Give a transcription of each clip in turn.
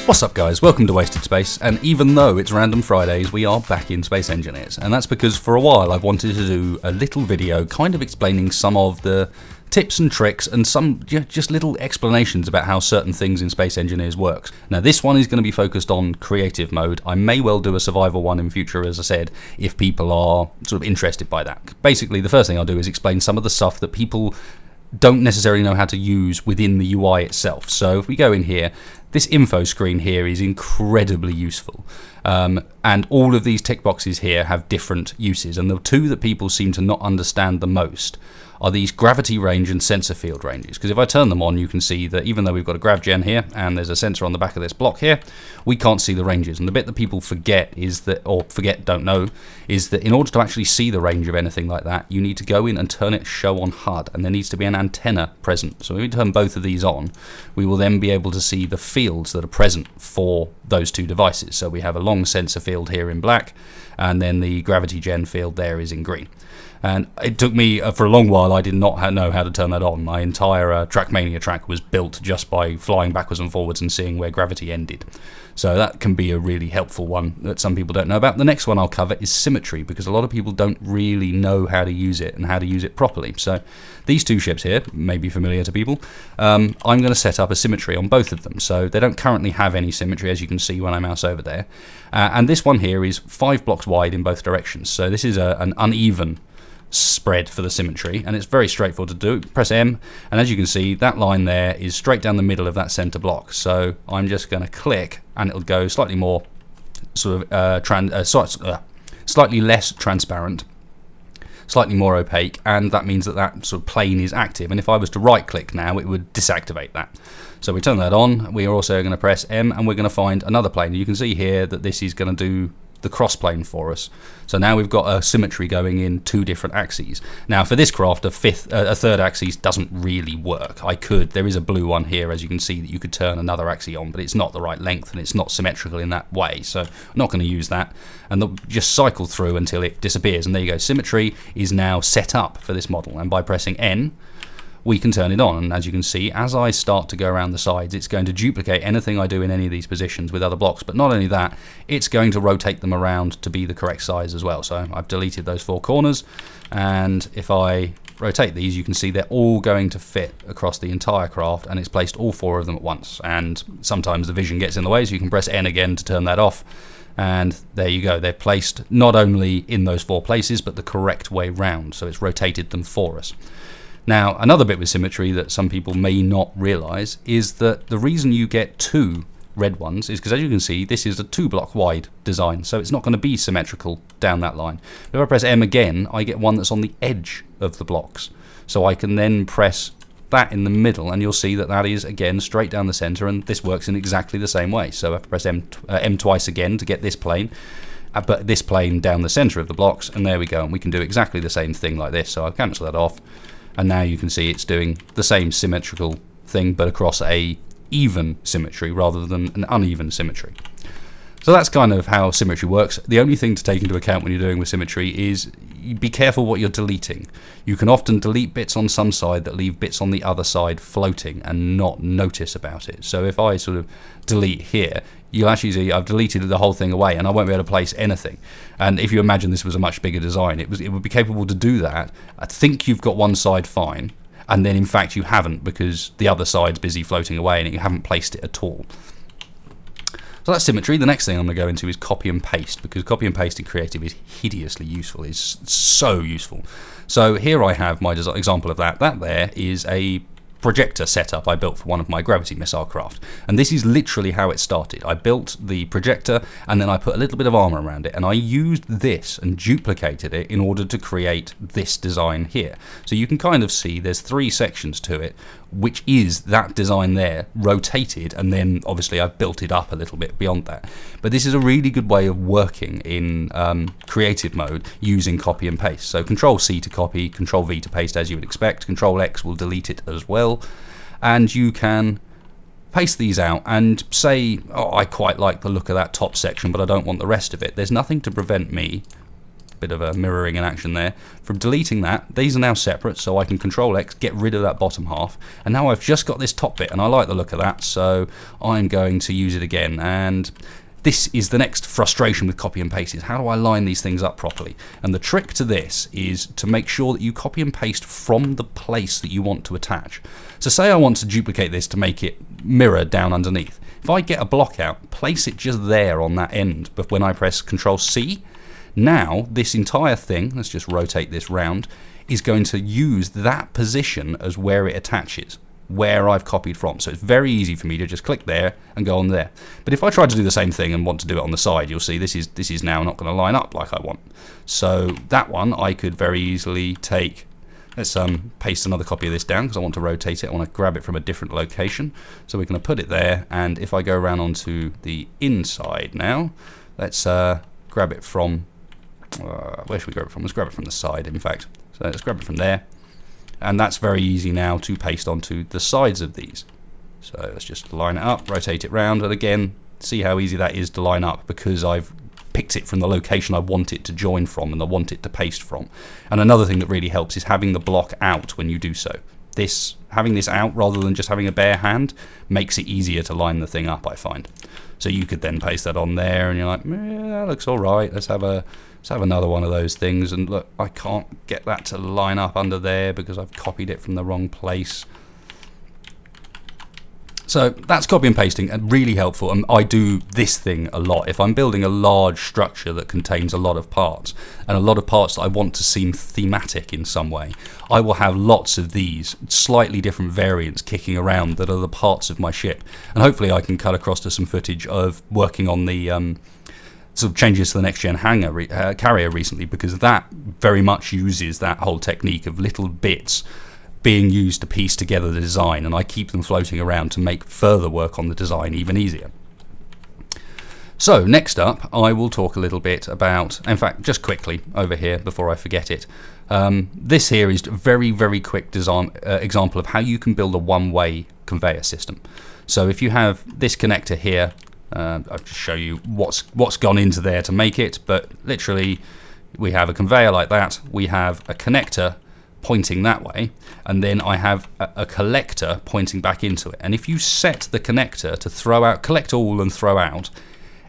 What's up guys, welcome to Wasted Space, and even though it's Random Fridays, we are back in Space Engineers, and that's because for a while I've wanted to do a little video kind of explaining some of the tips and tricks and some just little explanations about how certain things in Space Engineers works. Now this one is going to be focused on creative mode. I may well do a survival one in future, as I said, if people are sort of interested by that. Basically the first thing I'll do is explain some of the stuff that people don't necessarily know how to use within the UI itself. So if we go in here, this info screen here is incredibly useful, and all of these tick boxes here have different uses, and the two that people seem to not understand the most are these gravity range and sensor field ranges, because if I turn them on you can see that even though we've got a grav gen here and there's a sensor on the back of this block here, we can't see the ranges. And the bit that people forget is that, or don't know, is that in order to actually see the range of anything like that, you need to go in and turn it show on HUD, and there needs to be an antenna present. So if we turn both of these on, we will then be able to see the fields that are present for those two devices. So we have a long sensor field here in black, and then the gravity gen field there is in green. And it took me, for a long while, I did not know how to turn that on. My entire Trackmania track was built just by flying backwards and forwards and seeing where gravity ended. So that can be a really helpful one that some people don't know about. The next one I'll cover is Symmetry, because a lot of people don't really know how to use it and how to use it properly. So these two ships here may be familiar to people. I'm going to set up a Symmetry on both of them. So they don't currently have any Symmetry, as you can see when I mouse over there. And this one here is 5 blocks wide in both directions. So this is an uneven spread for the Symmetry, and it's very straightforward to do. Press M, and as you can see, that line there is straight down the middle of that center block. So I'm just going to click, and it'll go slightly more sort of slightly less transparent, slightly more opaque, and that means that that sort of plane is active. And if I was to right click now, it would deactivate that. So we turn that on. We are also going to press M, and we're going to find another plane. You can see here that this is going to do the cross plane for us. So now we've got a Symmetry going in 2 different axes. Now for this craft, a third axis doesn't really work. There is a blue one here, as you can see, that you could turn another axis on, but it's not the right length and it's not symmetrical in that way. So I'm not going to use that, and they'll just cycle through until it disappears. And there you go. Symmetry is now set up for this model, and by pressing N, we can turn it on. And as you can see, as I start to go around the sides, it's going to duplicate anything I do in any of these positions with other blocks. But not only that, it's going to rotate them around to be the correct size as well. So I've deleted those 4 corners, and if I rotate these, you can see they're all going to fit across the entire craft, and it's placed all 4 of them at once. And sometimes the vision gets in the way, so you can press N again to turn that off. And there you go, they're placed not only in those 4 places, but the correct way round. So it's rotated them for us. Now, another bit with Symmetry that some people may not realise is that the reason you get 2 red ones is because, as you can see, this is a 2 block wide design, so it's not going to be symmetrical down that line. But if I press M again, I get one that's on the edge of the blocks. So I can then press that in the middle, and you'll see that that is, again, straight down the centre, and this works in exactly the same way. So I have to press M twice again to get this plane, but this plane down the centre of the blocks, and there we go. And we can do exactly the same thing like this. So I'll cancel that off. And now you can see it's doing the same symmetrical thing, but across a even symmetry rather than an uneven symmetry. So that's kind of how Symmetry works. The only thing to take into account when you're doing with Symmetry is be careful what you're deleting. You can often delete bits on some side that leave bits on the other side floating and not notice about it. So if I sort of delete here, you'll actually see I've deleted the whole thing away, and I won't be able to place anything. And if you imagine this was a much bigger design, it would be capable to do that. I think you've got one side fine, and then in fact you haven't, because the other side's busy floating away and you haven't placed it at all. So that's Symmetry. The next thing I'm going to go into is copy and paste, because copy and paste in Creative is hideously useful. It's so useful. So here I have my example of that. That there is a projector setup I built for one of my gravity missile craft, and this is literally how it started. I built the projector, and then I put a little bit of armor around it, and I used this and duplicated it in order to create this design here. So you can kind of see there's 3 sections to it, which is that design there rotated, and then obviously I've built it up a little bit beyond that. But this is a really good way of working in creative mode using copy and paste. So Control C to copy, Control V to paste, as you would expect. Control X will delete it as well, and you can paste these out and say, oh, I quite like the look of that top section, but I don't want the rest of it. There's nothing to prevent me bit of a mirroring in action there. From deleting that, these are now separate, so I can Control X, get rid of that bottom half, and now I've just got this top bit, and I like the look of that, so I'm going to use it again. And this is the next frustration with copy and paste, is how do I line these things up properly? And the trick to this is to make sure that you copy and paste from the place that you want to attach. So say I want to duplicate this to make it mirror down underneath. If I get a block out, place it just there on that end, but when I press Control C, now this entire thing, let's just rotate this round, is going to use that position as where it attaches, where I've copied from. So it's very easy for me to just click there and go on there. But if I try to do the same thing and want to do it on the side, you'll see this is now not going to line up like I want. So that one I could very easily take. Let's paste another copy of this down because I want to rotate it. I want to grab it from a different location. So we're going to put it there, and if I go around onto the inside now, let's grab it from, where should we grab it from? Let's grab it from the side, in fact. So let's grab it from there. And that's very easy now to paste onto the sides of these. So let's just line it up, rotate it round, and again, see how easy that is to line up because I've picked it from the location I want it to join from and I want it to paste from. And another thing that really helps is having the block out when you do so. Having this out rather than just having a bare hand makes it easier to line the thing up, I find. So you could then paste that on there and you're like, yeah, that looks all right. Let's have another one of those things, and look, I can't get that to line up under there because I've copied it from the wrong place. So that's copy and pasting, and really helpful, and I do this thing a lot. If I'm building a large structure that contains a lot of parts, and a lot of parts that I want to seem thematic in some way, I will have lots of these slightly different variants kicking around that are the parts of my ship. And hopefully I can cut across to some footage of working on the sort of changes to the next gen carrier recently, because that very much uses that whole technique of little bits being used to piece together the design, and I keep them floating around to make further work on the design even easier. So next up I will talk a little bit about, in fact just quickly over here before I forget it, this here is a very quick design example of how you can build a one-way conveyor system. So if you have this connector here, I'll just show you what's gone into there to make it, but literally we have a conveyor like that, we have a connector pointing that way, and then I have a collector pointing back into it. And if you set the connector to throw out, collect all and throw out,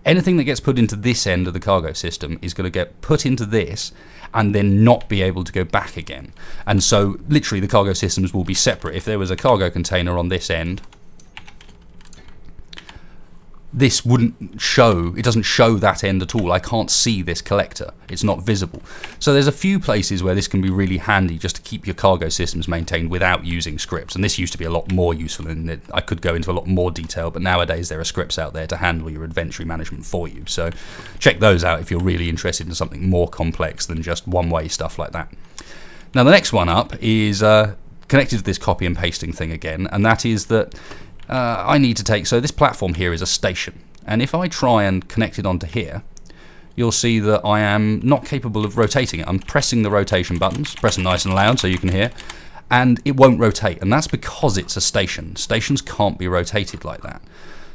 anything that gets put into this end of the cargo system is going to get put into this and then not be able to go back again. And so literally the cargo systems will be separate. If there was a cargo container on this end, this wouldn't show, it doesn't show that end at all. I can't see this collector, it's not visible. So there's a few places where this can be really handy just to keep your cargo systems maintained without using scripts, and this used to be a lot more useful, and I could go into a lot more detail, but nowadays there are scripts out there to handle your inventory management for you. So check those out if you're really interested in something more complex than just one-way stuff like that. Now the next one up is connected to this copy and pasting thing again, and that is that I need to take, so this platform here is a station, and if I try and connect it onto here, you'll see that I am not capable of rotating it. I'm pressing the rotation buttons, press them nice and loud so you can hear, and it won't rotate, and that's because it's a station. Stations can't be rotated like that.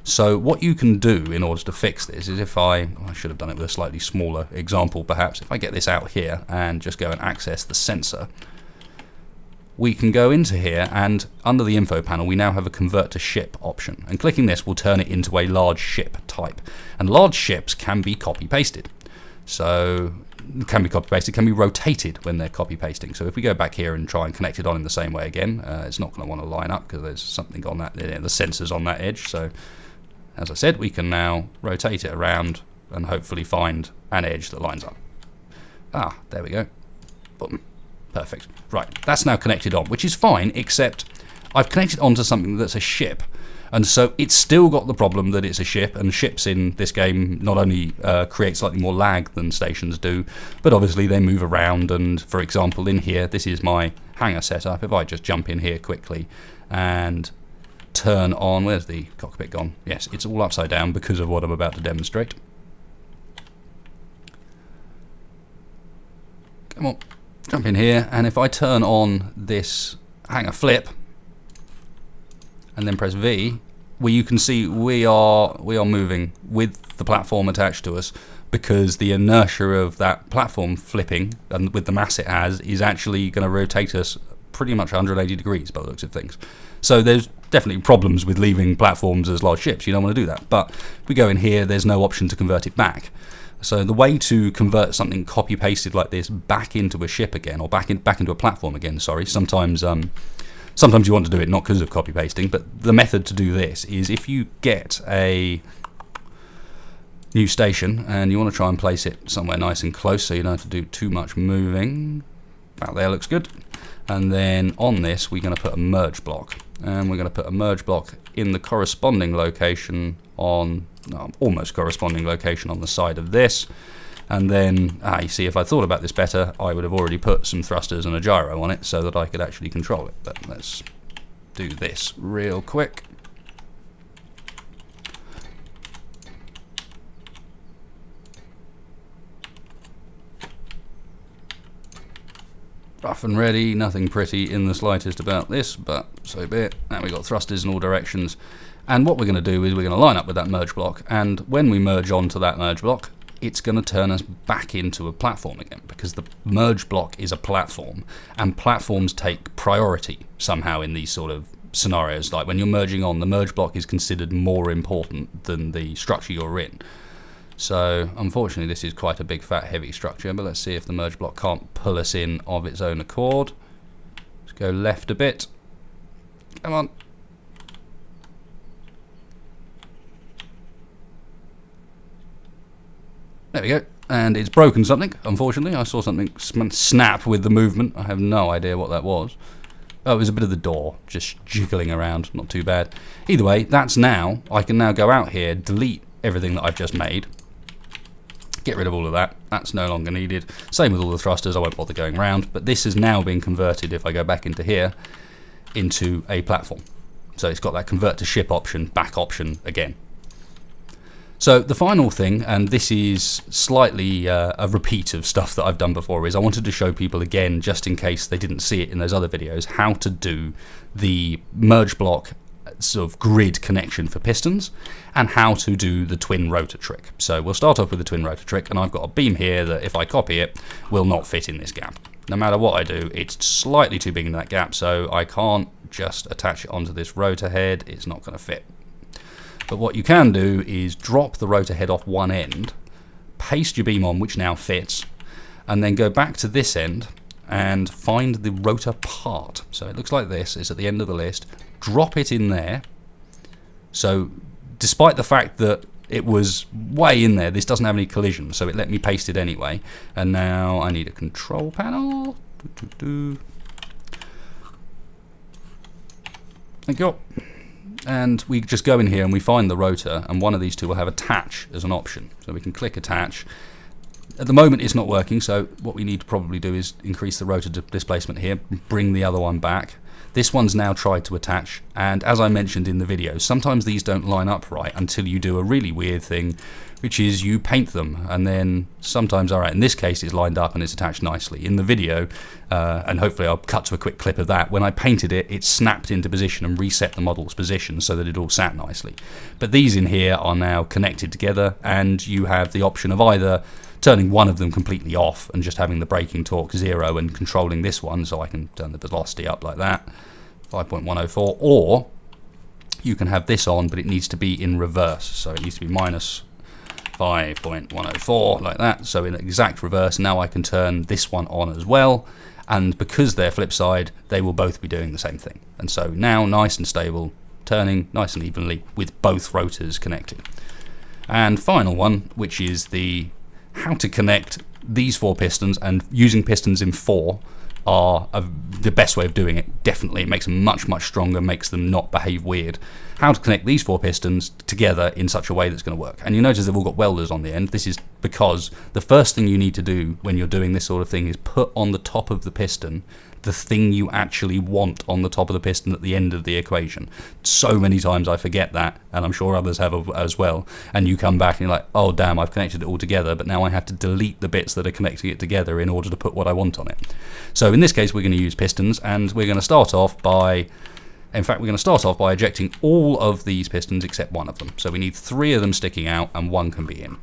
So what you can do in order to fix this is if I should have done it with a slightly smaller example perhaps, if I get this out here and just go and access the sensor, we can go into here, and under the info panel we now have a convert to ship option, and clicking this will turn it into a large ship type, and large ships can be copy pasted. So it can be copy pasted, can be rotated when they're copy pasting. So if we go back here and try and connect it on in the same way again, it's not going to want to line up because there's something on that, the sensor's on that edge. So as I said, we can now rotate it around and hopefully find an edge that lines up. There we go. Boom. Perfect. Right, that's now connected on, which is fine, except I've connected onto something that's a ship. And so it's still got the problem that it's a ship, and ships in this game not only create slightly more lag than stations do, but obviously they move around. And for example, in here, this is my hangar setup. If I just jump in here quickly and turn on, where's the cockpit gone? Yes, it's all upside down because of what I'm about to demonstrate. Come on. Jump in here, and if I turn on this hangar flip and then press V, where you can see we are moving with the platform attached to us, because the inertia of that platform flipping, and with the mass it has, is actually going to rotate us pretty much 180 degrees by the looks of things. So there's definitely problems with leaving platforms as large ships. You don't want to do that. But if we go in here, there's no option to convert it back. So the way to convert something copy-pasted like this back into a ship again, or back into a platform again, sorry, sometimes you want to do it not because of copy-pasting, but the method to do this is if you get a new station and you want to try and place it somewhere nice and close so you don't have to do too much moving. About there looks good. And then on this we're going to put a merge block, and we're going to put a merge block in the corresponding location on almost corresponding location on the side of this. And then you see, if I thought about this better, I would have already put some thrusters and a gyro on it so that I could actually control it. But let's do this real quick. Rough and ready, nothing pretty in the slightest about this, but so be it. Now we've got thrusters in all directions. And what we're going to do is we're going to line up with that merge block, and when we merge onto that merge block, it's going to turn us back into a platform again, because the merge block is a platform, and platforms take priority somehow in these sort of scenarios. Like when you're merging on, the merge block is considered more important than the structure you're in. So unfortunately this is quite a big fat heavy structure, but let's see if the merge block can't pull us in of its own accord. Let's go left a bit. Come on. There we go. And it's broken something, unfortunately. I saw something snap with the movement. I have no idea what that was. Oh, it was a bit of the door just jiggling around. Not too bad. Either way, that's now. I can now go out here, delete everything that I've just made. Get rid of all of that. That's no longer needed. Same with all the thrusters. I won't bother going around. But this has now been converted, if I go back into here, into a platform. So it's got that convert to ship option, back option again. So the final thing, and this is slightly a repeat of stuff that I've done before, is I wanted to show people again, just in case they didn't see it in those other videos, how to do the merge block sort of grid connection for pistons, and how to do the twin rotor trick. So we'll start off with the twin rotor trick, and I've got a beam here that if I copy it, will not fit in this gap. No matter what I do, it's slightly too big in that gap, so I can't just attach it onto this rotor head. It's not going to fit. But what you can do is drop the rotor head off one end, paste your beam on, which now fits, and then go back to this end and find the rotor part. So it looks like this. It's at the end of the list. Drop it in there. So despite the fact that it was way in there, this doesn't have any collision, so it let me paste it anyway. And now I need a control panel. Thank you. And we just go in here and we find the rotor, and one of these two will have attach as an option. So we can click attach. At the moment it's not working, so what we need to probably do is increase the rotor displacement here, bring the other one back. This one's now tried to attach, and as I mentioned in the video, sometimes these don't line up right until you do a really weird thing, which is you paint them, and then sometimes, alright, in this case it's lined up and it's attached nicely. In the video, and hopefully I'll cut to a quick clip of that, when I painted it, it snapped into position and reset the model's position so that it all sat nicely. But these in here are now connected together, and you have the option of either turning one of them completely off and just having the braking torque 0 and controlling this one, so I can turn the velocity up like that, 5.104, or you can have this on, but it needs to be in reverse, so it needs to be minus 5.104 like that, so in exact reverse. Now I can turn this one on as well, and because they're flip side, they will both be doing the same thing. And so now nice and stable, turning nice and evenly with both rotors connected. And final one, which is the how to connect these 4 pistons, and using pistons in 4 are the best way of doing it. Definitely, it makes them much, much stronger, makes them not behave weird. How to connect these 4 pistons together in such a way that's going to work. And you notice they've all got welders on the end. This is because the first thing you need to do when you're doing this sort of thing is put on the top of the piston the thing you actually want on the top of the piston at the end of the equation. So many times I forget that, and I'm sure others have as well, and you come back and you're like, oh damn, I've connected it all together, but now I have to delete the bits that are connecting it together in order to put what I want on it. So in this case we're going to use pistons, and we're going to start off by ejecting all of these pistons except one of them. So we need 3 of them sticking out and 1 can be in.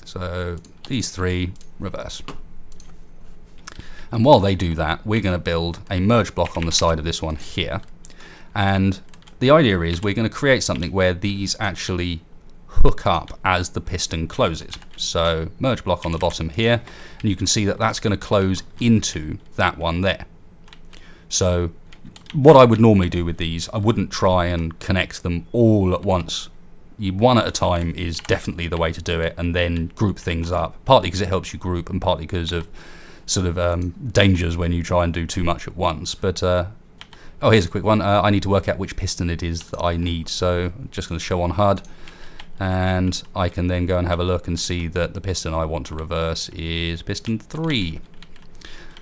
So these three reverse. And while they do that, we're going to build a merge block on the side of this one here. And the idea is we're going to create something where these actually hook up as the piston closes. So merge block on the bottom here, and you can see that that's going to close into that one there. So what I would normally do with these, I wouldn't try and connect them all at once. One at a time is definitely the way to do it, and then group things up, partly because it helps you group and partly because of sort of dangers when you try and do too much at once. But oh, here's a quick one. I need to work out which piston it is that I need, so I'm just going to show on HUD, and I can then go and have a look and see that the piston I want to reverse is piston 3.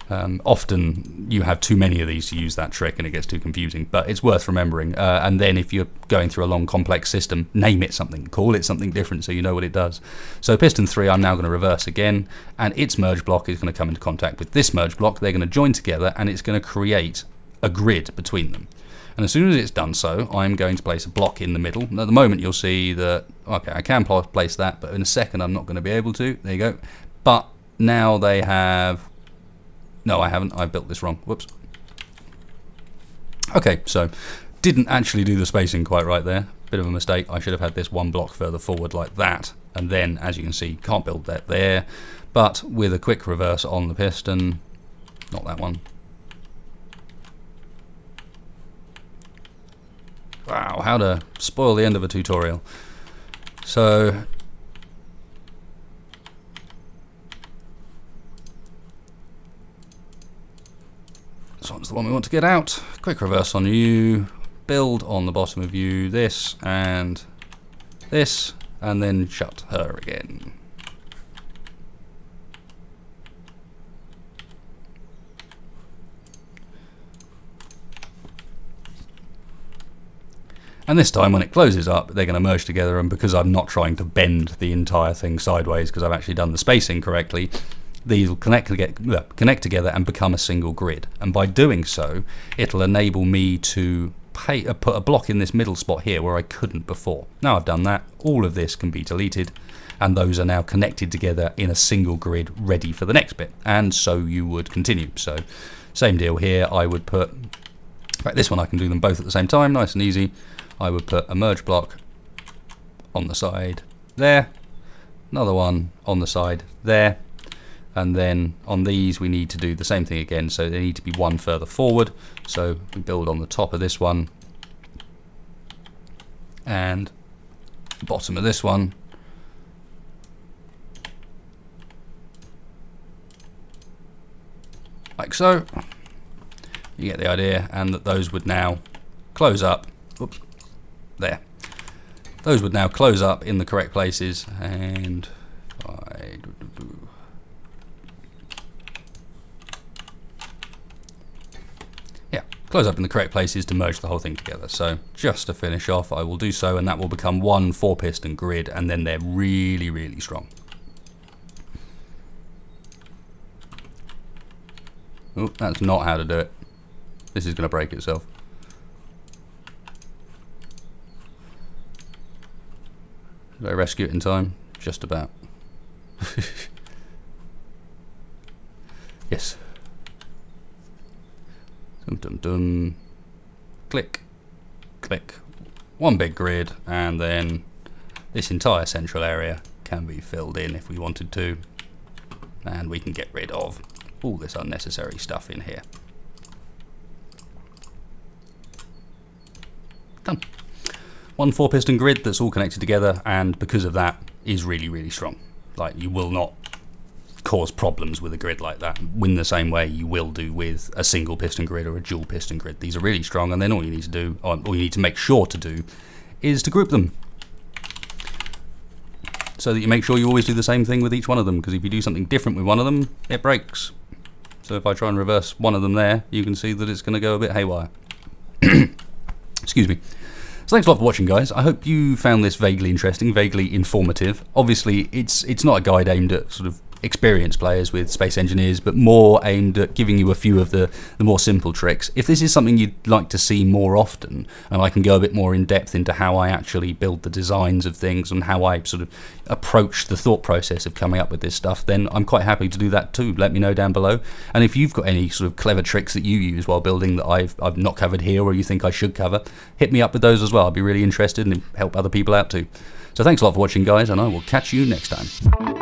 Often you have too many of these to use that trick and it gets too confusing, but it's worth remembering. And then if you're going through a long complex system, name it something, call it something different so you know what it does. So piston 3 I'm now going to reverse again, and its merge block is going to come into contact with this merge block. They're going to join together and it's going to create a grid between them. And as soon as it's done so, I'm going to place a block in the middle. And at the moment you'll see that, okay, I can place that, but in a second I'm not going to be able to. There you go. But now they have... No, I haven't. I built this wrong. Whoops. Okay, so didn't actually do the spacing quite right there. Bit of a mistake. I should have had this one block further forward like that. And then, as you can see, can't build that there. But with a quick reverse on the piston, not that one. Wow, how to spoil the end of a tutorial. So... this one's the one we want to get out. Quick reverse on you, build on the bottom of you, this, and then shut her again. And this time when it closes up, they're going to merge together, and because I'm not trying to bend the entire thing sideways because I've actually done the spacing correctly, these will connect together and become a single grid. And by doing so, it'll enable me to put a block in this middle spot here where I couldn't before. Now I've done that, all of this can be deleted, and those are now connected together in a single grid ready for the next bit. And so you would continue. So same deal here, I would put, in fact this one I can do them both at the same time, nice and easy. I would put a merge block on the side there, another one on the side there, and then on these we need to do the same thing again, so they need to be one further forward. So we build on the top of this one and the bottom of this one. Like so. You get the idea, and that those would now close up. Oops, there. Those would now close up in the correct places, and close up in the correct places to merge the whole thing together. So just to finish off, I will do so, and that will become one 4-piston grid, and then they're really, really strong. Oh, that's not how to do it. This is going to break itself. Did I rescue it in time? Just about. Yes. Dum dum dum. Click. Click. One big grid, and then this entire central area can be filled in if we wanted to. And we can get rid of all this unnecessary stuff in here. Done. One 4-piston grid that's all connected together, and because of that is really, really strong. Like, you will not cause problems with a grid like that in the same way you will do with a single piston grid or a dual piston grid. These are really strong, and then all you need to do, or all you need to make sure to do, is to group them so that you make sure you always do the same thing with each one of them, because if you do something different with one of them, it breaks. So if I try and reverse one of them there, you can see that it's going to go a bit haywire. Excuse me. So thanks a lot for watching, guys. I hope you found this vaguely interesting, vaguely informative. Obviously, it's not a guide aimed at sort of experienced players with Space Engineers, but more aimed at giving you a few of the more simple tricks. If this is something you'd like to see more often, and I can go a bit more in depth into how I actually build the designs of things and how I sort of approach the thought process of coming up with this stuff, then I'm quite happy to do that too. Let me know down below. And if you've got any sort of clever tricks that you use while building that I've not covered here or you think I should cover, hit me up with those as well. I'd be really interested and help other people out too. So thanks a lot for watching, guys, and I will catch you next time.